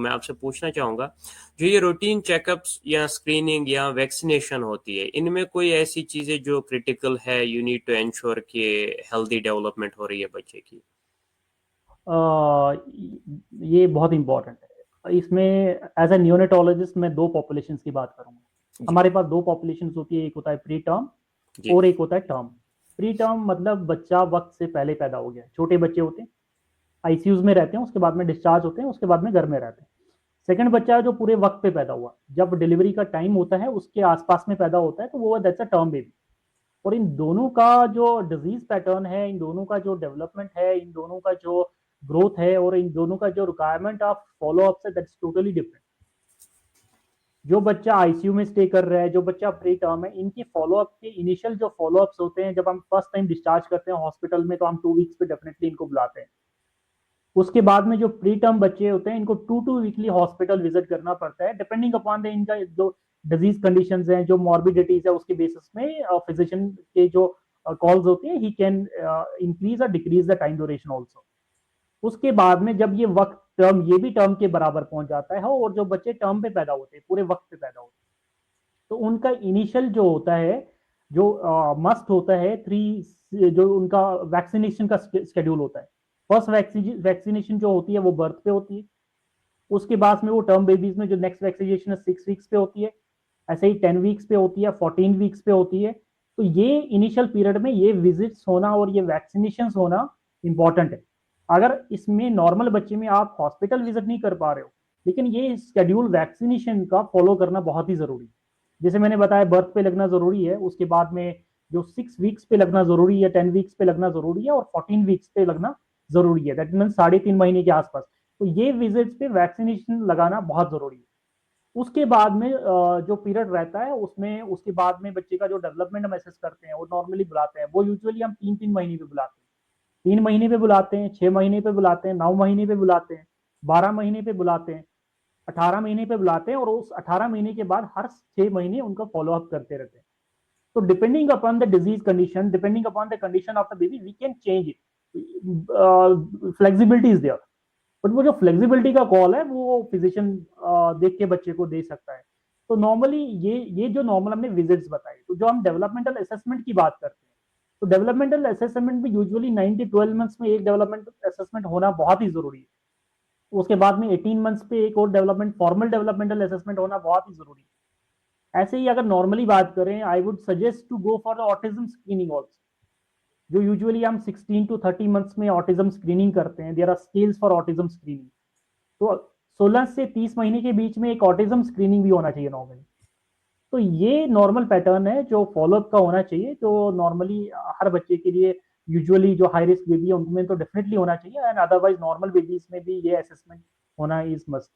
मैं आपसे पूछना चाहूँगा, जो ये रूटीन चेकअप्स या स्क्रीनिंग या वैक्सीनेशन होती है, इनमें कोई ऐसी चीज़ें जो क्रिटिकल है, यू नीड टू एंश्योर कि हेल्दी डेवलपमेंट हो रही है बच्चे की? ये बहुत इंपॉर्टेंट है। इसमें एज ए न्यूनेटोलॉजिस्ट मैं दो पॉपुलेशंस की बात करूंगा। जी। हमारे पास दो पॉपुलेशंस होती है, एक होता है प्री टर्म जी। और एक होता है टर्म। प्री टर्म मतलब बच्चा वक्त से पहले पैदा हो गया, छोटे बच्चे होते हैं, आईसीयूज में रहते हैं, उसके बाद में डिस्चार्ज होते हैं, उसके बाद में घर में रहते हैं। सेकंड बच्चा जो पूरे वक्त पे पैदा हुआ, जब डिलीवरी का टाइम होता है उसके आसपास में पैदा होता है, तो वो दैट्स अ टर्म बेबी। और इन दोनों का जो डिजीज पैटर्न है, इन दोनों का जो डेवलपमेंट है, इन दोनों का जो ग्रोथ है और इन दोनों का जो रिक्वायरमेंट ऑफ फॉलो अप है, दैट्स टोटली डिफरेंट। जो बच्चा आईसीयू में स्टे कर रहा है, जो बच्चा प्री टर्म है, इनके फॉलो अप के इनिशियल जो फॉलो अप्स होते हैं, जब हम फर्स्ट टाइम डिस्चार्ज करते हैं हॉस्पिटल में, तो हम 2 वीक्स पे डेफिनेटली इनको बुलाते हैं। उसके बाद में जो प्री टर्म बच्चे होते हैं, इनको 2 वीकली हॉस्पिटल विजिट करना पड़ता है, डिपेंडिंग अपॉन द इनका जो डिजीज कंडीशंस हैं, जो मॉर्बिडिटीज है, उसके बेसिस में फिजिशियन के जो कॉल्स होती है, ही कैन इंक्रीज और decrease the time duration also. उसके बाद में जब ये वक्त टर्म, ये भी टर्म के बराबर पहुंच जाता है, और जो बच्चे टर्म पे पैदा होते हैं, पूरे वक्त पे पैदा होते हैं, तो उनका इनिशियल जो होता है, जो मस्ट होता है, जो उनका वैक्सीनेशन का शेड्यूल होता है। फर्स्ट वैक्सीनेशन जो होती है वो बर्थ पे होती है। उसके बाद में वो टर्म बेबीज में जो नेक्स्ट वैक्सीनेशन है 6 वीक्स पे होती है। ऐसे ही 10 वीक्स पे होती है, 14 वीक्स पे होती है। तो ये इनिशियल पीरियड में ये विजिट्स होना और ये वैक्सीनेशन होना इंपॉर्टेंट है। अगर इसमें नॉर्मल बच्चे में आप हॉस्पिटल विजिट नहीं कर पा रहे हो, लेकिन ये शेड्यूल वैक्सीनेशन का फॉलो करना बहुत ही जरूरी है। जैसे मैंने बताया, बर्थ पे लगना जरूरी है, उसके बाद में जो 6 वीक्स पे लगना जरूरी है, 10 वीक्स पे लगना जरूरी है, और 14 वीक्स पे लगना जरूरी है, दैट मीन 3.5 महीने के आसपास। तो ये विजिट्स पे वैक्सीनेशन लगाना बहुत जरूरी है। उसके बाद में जो पीरियड रहता है उसमें, उसके बाद में बच्चे का जो डेवलपमेंट हम असेस करते हैं, वो नॉर्मली बुलाते हैं, वो यूजुअली हम 3 3 महीने पे बुलाते हैं। 3 महीने पे बुलाते हैं, 6 महीने पे बुलाते हैं, 9 महीने पे बुलाते हैं, 12 महीने पे बुलाते हैं, 18 महीने पे बुलाते हैं, और उस 18 महीने के बाद हर 6 महीने उनका फॉलो अप करते रहते हैं। तो depending upon the disease condition, depending upon the condition of the baby, we can change it. Flexibility is there, but वो जो फ्लेक्सिबिलिटी का कॉल है वो फिजिशियन देख के बच्चे को दे सकता है। तो नॉर्मली ये जो नॉर्मल हमने विजिट्स बताई, तो जो हम डेवलपमेंटल असेसमेंट की बात करते हैं, तो डेवलपमेंटल असेसमेंट में यूजुअली 9 to 12 मंथ्स में एक डेवलपमेंटल असेसमेंट होना बहुत ही जरूरी है। उसके बाद में 18 मंथ्स पे एक और डेवलपमेंट, फॉर्मल डेवलपमेंटल असेसमेंट होना बहुत ही जरूरी है। ऐसे ही अगर नॉर्मली बात करें, I would suggest to go for the autism screening also, जो यूजुअली हम 16 to 30 मंथ्स में ऑटिज्म स्क्रीनिंग करते हैं। There are scales for autism screening. तो 16 से 30 महीने के बीच में एक ऑटिज्म स्क्रीनिंग भी होना चाहिए नॉर्मली। तो ये नॉर्मल पैटर्न है जो फॉलोअप का होना चाहिए, जो नॉर्मली हर बच्चे के लिए, यूजुअली जो हाई रिस्क बेबी है उनमें तो डेफिनेटली होना चाहिए, एंड अदरवाइज नॉर्मल बेबीज में भी ये असेसमेंट होना इज मस्ट।